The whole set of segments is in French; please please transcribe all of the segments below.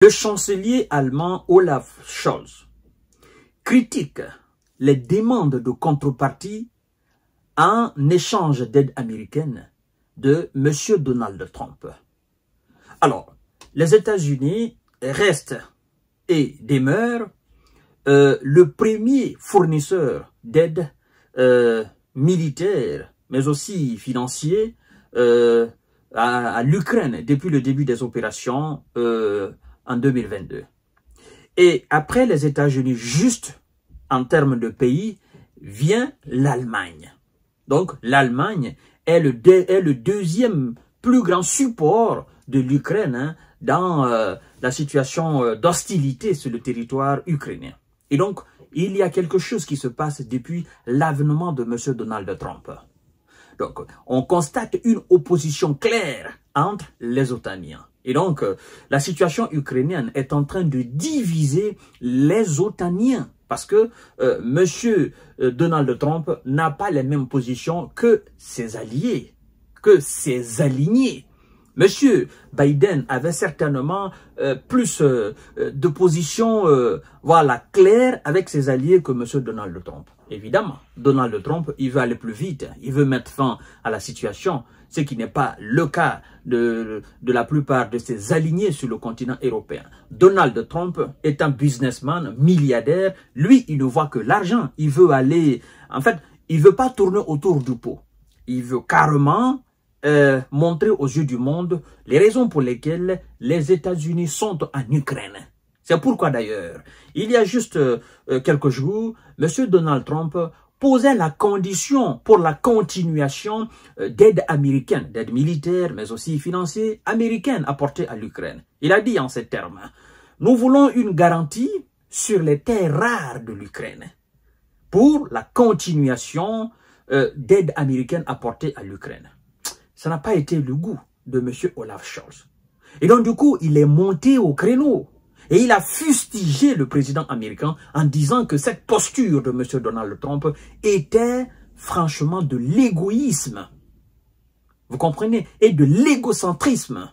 Le chancelier allemand Olaf Scholz critique les demandes de contrepartie en échange d'aide américaine de M. Donald Trump. Alors, les États-Unis restent et demeurent le premier fournisseur d'aide militaire, mais aussi financier à l'Ukraine depuis le début des opérations en 2022. Et après les États-Unis, juste en termes de pays, vient l'Allemagne. Donc l'Allemagne est le deuxième plus grand support de l'Ukraine dans la situation d'hostilité sur le territoire ukrainien. Et donc, il y a quelque chose qui se passe depuis l'avènement de M. Donald Trump. Donc, on constate une opposition claire entre les OTANiens. Et donc, la situation ukrainienne est en train de diviser les OTANiens parce que M. Donald Trump n'a pas les mêmes positions que ses alliés, que ses alignés. Monsieur Biden avait certainement plus de positions voilà, claires avec ses alliés que monsieur Donald Trump. Évidemment, Donald Trump, il veut aller plus vite, il veut mettre fin à la situation, ce qui n'est pas le cas de la plupart de ses alignés sur le continent européen. Donald Trump est un businessman, milliardaire, lui, il ne voit que l'argent, il veut aller, en fait, il ne veut pas tourner autour du pot, il veut carrément montrer aux yeux du monde les raisons pour lesquelles les États-Unis sont en Ukraine. C'est pourquoi d'ailleurs, il y a juste quelques jours, M. Donald Trump posait la condition pour la continuation d'aide américaine, d'aide militaire, mais aussi financière américaine apportée à l'Ukraine. Il a dit en ces termes, nous voulons une garantie sur les terres rares de l'Ukraine pour la continuation d'aide américaine apportée à l'Ukraine. Ça n'a pas été le goût de M. Olaf Scholz. Et donc, du coup, il est monté au créneau. Et il a fustigé le président américain en disant que cette posture de M. Donald Trump était franchement de l'égoïsme. Vous comprenez? Et de l'égocentrisme.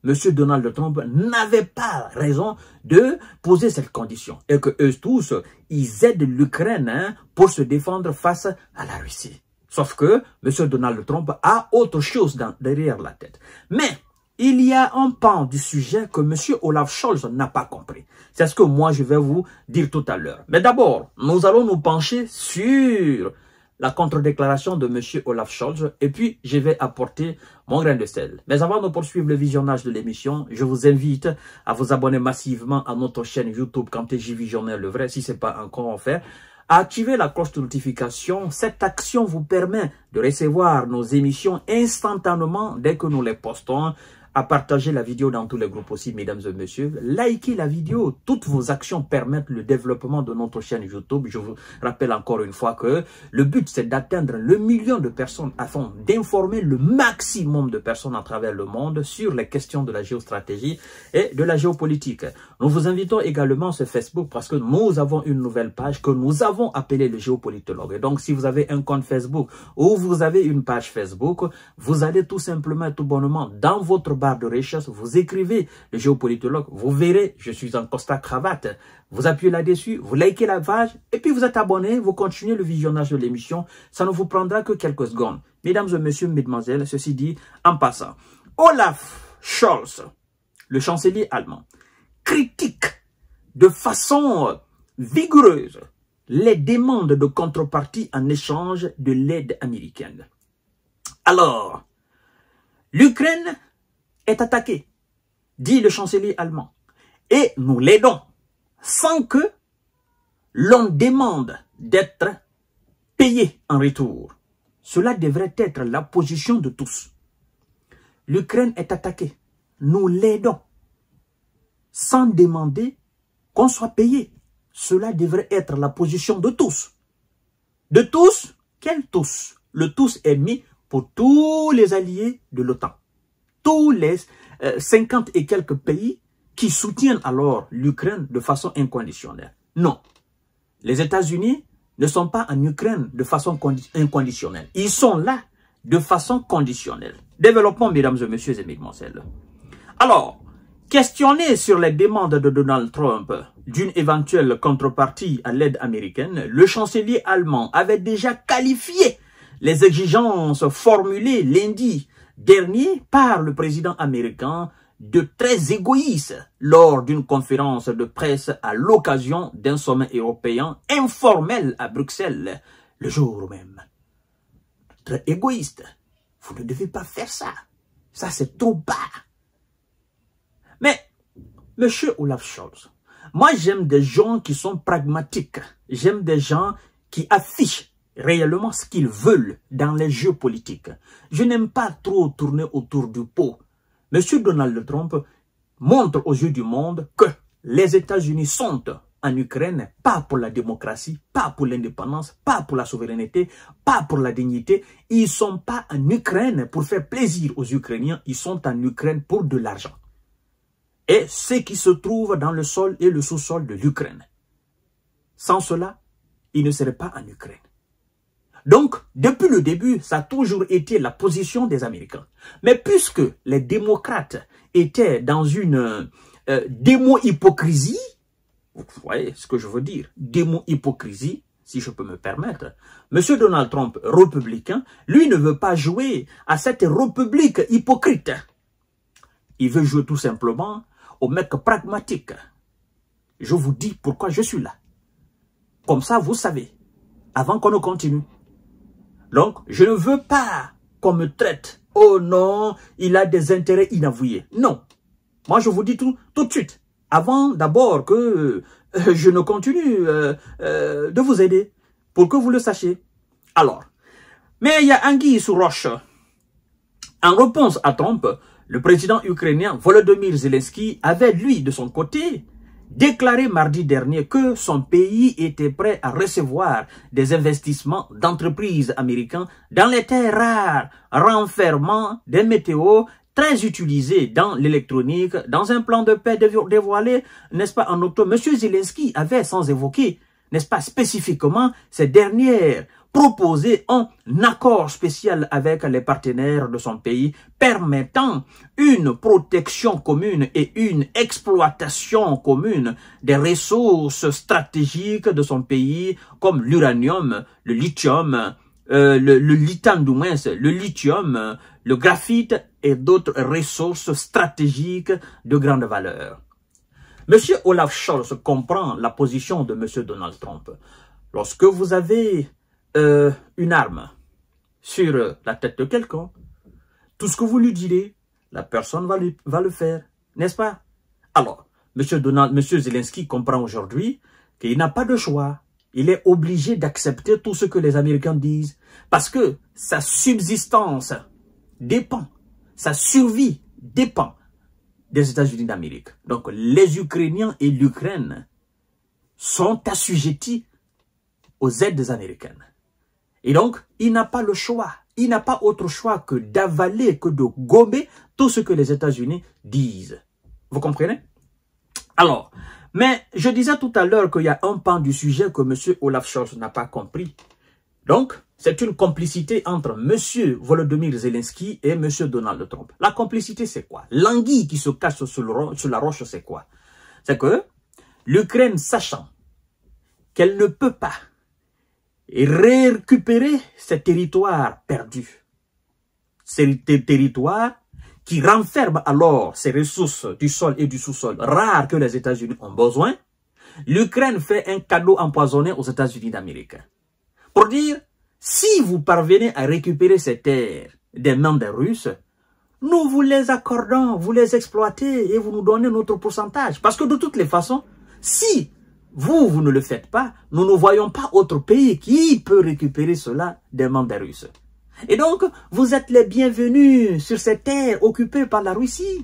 M. Donald Trump n'avait pas raison de poser cette condition. Et que eux tous, ils aident l'Ukraine pour se défendre face à la Russie. Sauf que M. Donald Trump a autre chose derrière la tête. Mais il y a un pan du sujet que M. Olaf Scholz n'a pas compris. C'est ce que moi je vais vous dire tout à l'heure. Mais d'abord, nous allons nous pencher sur la contre-déclaration de M. Olaf Scholz et puis je vais apporter mon grain de sel. Mais avant de poursuivre le visionnage de l'émission, je vous invite à vous abonner massivement à notre chaîne YouTube Kanté Journal Le Vrai si ce n'est pas encore fait. Activez la cloche de notification. Cette action vous permet de recevoir nos émissions instantanément dès que nous les postons. À partager la vidéo dans tous les groupes aussi, mesdames et messieurs. Likez la vidéo. Toutes vos actions permettent le développement de notre chaîne YouTube. Je vous rappelle encore une fois que le but, c'est d'atteindre le million de personnes afin d'informer le maximum de personnes à travers le monde sur les questions de la géostratégie et de la géopolitique. Nous vous invitons également sur Facebook parce que nous avons une nouvelle page que nous avons appelée le géopolitologue. Et donc, si vous avez un compte Facebook ou vous avez une page Facebook, vous allez tout simplement et tout bonnement dans votre barre de recherche, vous écrivez le géopolitologue, vous verrez, je suis en costard cravate, vous appuyez là-dessus, vous likez la page, et puis vous êtes abonné, vous continuez le visionnage de l'émission, ça ne vous prendra que quelques secondes. Mesdames et messieurs, mesdemoiselles, ceci dit, en passant, Olaf Scholz, le chancelier allemand, critique de façon vigoureuse les demandes de contrepartie en échange de l'aide américaine. Alors, l'Ukraine est attaqué, dit le chancelier allemand, et nous l'aidons sans que l'on demande d'être payé en retour. Cela devrait être la position de tous. L'Ukraine est attaquée, nous l'aidons sans demander qu'on soit payé. Cela devrait être la position de tous. De tous? Quel tous? Le tous est mis pour tous les alliés de l'OTAN. Tous les 50 et quelques pays qui soutiennent alors l'Ukraine de façon inconditionnelle. Non. Les États-Unis ne sont pas en Ukraine de façon inconditionnelle. Ils sont là de façon conditionnelle. Développement, mesdames et messieurs et mesdemoiselles. Alors, Questionné sur les demandes de Donald Trump d'une éventuelle contrepartie à l'aide américaine, le chancelier allemand avait déjà qualifié les exigences formulées lundi dernier par le président américain de très égoïstes lors d'une conférence de presse à l'occasion d'un sommet européen informel à Bruxelles le jour même. Très égoïste. Vous ne devez pas faire ça. Ça, c'est trop bas. Mais, monsieur Olaf Scholz, moi, j'aime des gens qui sont pragmatiques. J'aime des gens qui affichent réellement ce qu'ils veulent dans les jeux politiques. Je n'aime pas trop tourner autour du pot. Monsieur Donald Trump montre aux yeux du monde que les États-Unis sont en Ukraine, pas pour la démocratie, pas pour l'indépendance, pas pour la souveraineté, pas pour la dignité. Ils ne sont pas en Ukraine pour faire plaisir aux Ukrainiens, ils sont en Ukraine pour de l'argent. Et ce qui se trouve dans le sol et le sous-sol de l'Ukraine. Sans cela, ils ne seraient pas en Ukraine. Donc, depuis le début, ça a toujours été la position des Américains. Mais puisque les démocrates étaient dans une démo-hypocrisie, vous voyez ce que je veux dire, démo-hypocrisie, si je peux me permettre, M. Donald Trump, républicain, lui ne veut pas jouer à cette république hypocrite. Il veut jouer tout simplement au mec pragmatique. Je vous dis pourquoi je suis là. Comme ça, vous savez, avant qu'on ne continue. Donc, je ne veux pas qu'on me traite. Oh non, il a des intérêts inavoués. Non. Moi, je vous dis tout de suite. Avant d'abord que je ne continue de vous aider. Pour que vous le sachiez. Alors, mais il y a anguille sous roche. En réponse à Trump, le président ukrainien Volodymyr Zelensky avait, lui, de son côté, déclaré mardi dernier que son pays était prêt à recevoir des investissements d'entreprises américains dans les terres rares, renfermant des météos très utilisés dans l'électronique, dans un plan de paix dévoilé, n'est-ce pas, en octobre. M. Zelensky avait, sans évoquer, n'est-ce pas, spécifiquement, ces dernières proposé un accord spécial avec les partenaires de son pays permettant une protection commune et une exploitation commune des ressources stratégiques de son pays comme l'uranium, le lithium, le lithium, le graphite et d'autres ressources stratégiques de grande valeur. Monsieur Olaf Scholz comprend la position de monsieur Donald Trump. Lorsque vous avez une arme sur la tête de quelqu'un, tout ce que vous lui direz, la personne va le faire, n'est-ce pas? Alors, monsieur Zelensky comprend aujourd'hui qu'il n'a pas de choix. Il est obligé d'accepter tout ce que les Américains disent parce que sa subsistance dépend, sa survie dépend des États-Unis d'Amérique. Donc, les Ukrainiens et l'Ukraine sont assujettis aux aides américaines. Et donc, il n'a pas le choix. Il n'a pas autre choix que d'avaler, que de gommer tout ce que les États-Unis disent. Vous comprenez? Alors, mais je disais tout à l'heure qu'il y a un pan du sujet que M. Olaf Scholz n'a pas compris. Donc, c'est une complicité entre M. Volodymyr Zelensky et M. Donald Trump. La complicité, c'est quoi? L'anguille qui se cache sur la roche, c'est quoi? C'est que l'Ukraine, sachant qu'elle ne peut pas récupérer ces territoires perdus, ces territoires qui renferment alors ces ressources du sol et du sous-sol rares que les États-Unis ont besoin, l'Ukraine fait un cadeau empoisonné aux États-Unis d'Amérique. Pour dire, si vous parvenez à récupérer ces terres des mains des Russes, nous vous les accordons, vous les exploitez et vous nous donnez notre pourcentage. Parce que de toutes les façons, si vous ne le faites pas, nous ne voyons pas autre pays qui peut récupérer cela des mains des Russes. Et donc, vous êtes les bienvenus sur ces terres occupées par la Russie.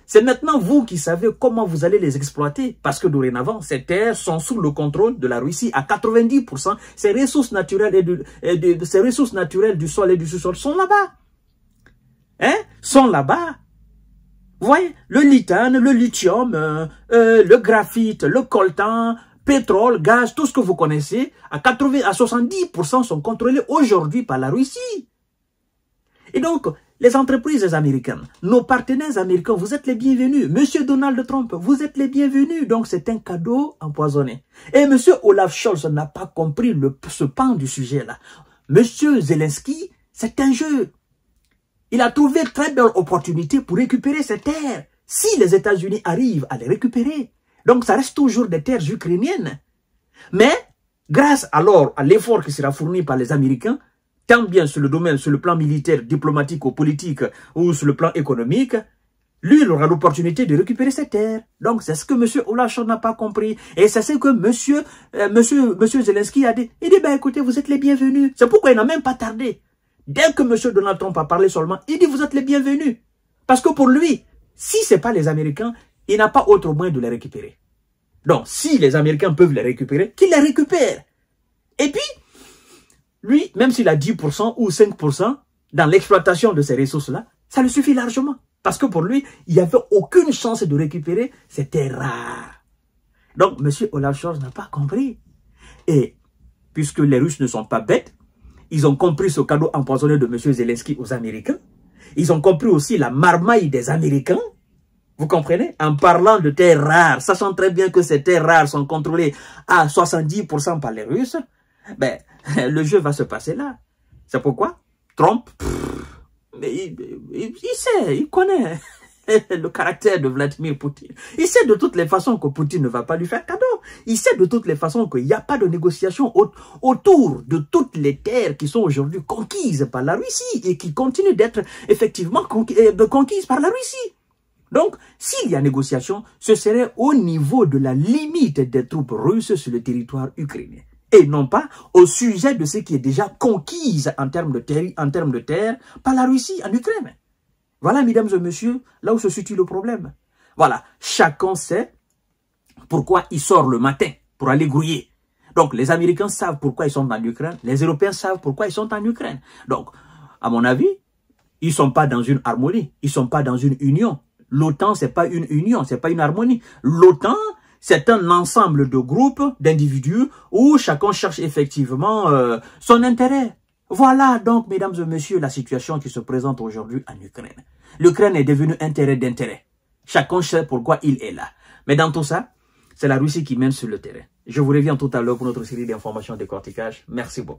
C'est maintenant vous qui savez comment vous allez les exploiter. Parce que dorénavant, ces terres sont sous le contrôle de la Russie à 90%. Ces ressources naturelles, ces ressources naturelles du sol et du sous-sol sont là-bas. Hein? Sont là-bas. Vous voyez, le lithane, le lithium, le graphite, le coltan, pétrole, gaz, tout ce que vous connaissez, à 70% sont contrôlés aujourd'hui par la Russie. Et donc, les entreprises américaines, nos partenaires américains, vous êtes les bienvenus. Monsieur Donald Trump, vous êtes les bienvenus. Donc, c'est un cadeau empoisonné. Et monsieur Olaf Scholz n'a pas compris ce pan du sujet-là. Monsieur Zelensky, c'est un jeu. Il a trouvé très belle opportunité pour récupérer ces terres. Si les États-Unis arrivent à les récupérer, donc ça reste toujours des terres ukrainiennes. Mais, grâce alors à l'effort qui sera fourni par les Américains, tant bien sur le domaine, sur le plan militaire, diplomatique ou politique, ou sur le plan économique, lui, il aura l'opportunité de récupérer ses terres. Donc, c'est ce que M. Olaf Scholz n'a pas compris. Et c'est ce que M. Zelensky a dit. Il dit, ben écoutez, vous êtes les bienvenus. C'est pourquoi il n'a même pas tardé. Dès que M. Donald Trump a parlé seulement, il dit, vous êtes les bienvenus. Parce que pour lui, si ce n'est pas les Américains, il n'a pas autre moyen de les récupérer. Donc, si les Américains peuvent les récupérer, qu'ils les récupèrent. Et puis, lui, même s'il a 10% ou 5% dans l'exploitation de ces ressources-là, ça lui suffit largement. Parce que pour lui, il n'y avait aucune chance de récupérer ces terres rares. Donc, M. Olaf Scholz n'a pas compris. Et puisque les Russes ne sont pas bêtes, ils ont compris ce cadeau empoisonné de M. Zelensky aux Américains. Ils ont compris aussi la marmaille des Américains. Vous comprenez? En parlant de terres rares, sachant très bien que ces terres rares sont contrôlées à 70% par les Russes, ben, le jeu va se passer là. C'est pourquoi Trump, il sait, il connaît le caractère de Vladimir Poutine. Il sait de toutes les façons que Poutine ne va pas lui faire cadeau. Il sait de toutes les façons qu'il n'y a pas de négociation autour de toutes les terres qui sont aujourd'hui conquises par la Russie et qui continuent d'être effectivement conquises par la Russie. Donc, s'il y a négociation, ce serait au niveau de la limite des troupes russes sur le territoire ukrainien. Et non pas au sujet de ce qui est déjà conquise en termes de terre par la Russie en Ukraine. Voilà, mesdames et messieurs, là où se situe le problème. Voilà, chacun sait pourquoi il sort le matin pour aller grouiller. Donc, les Américains savent pourquoi ils sont en Ukraine, les Européens savent pourquoi ils sont en Ukraine. Donc, à mon avis, ils ne sont pas dans une harmonie, ils ne sont pas dans une union. L'OTAN, ce n'est pas une union, ce n'est pas une harmonie. L'OTAN, c'est un ensemble de groupes, d'individus, où chacun cherche effectivement son intérêt. Voilà donc, mesdames et messieurs, la situation qui se présente aujourd'hui en Ukraine. L'Ukraine est devenue un terrain d'intérêt. Chacun sait pourquoi il est là. Mais dans tout ça, c'est la Russie qui mène sur le terrain. Je vous reviens tout à l'heure pour notre série d'informations de décortiquage. Merci beaucoup.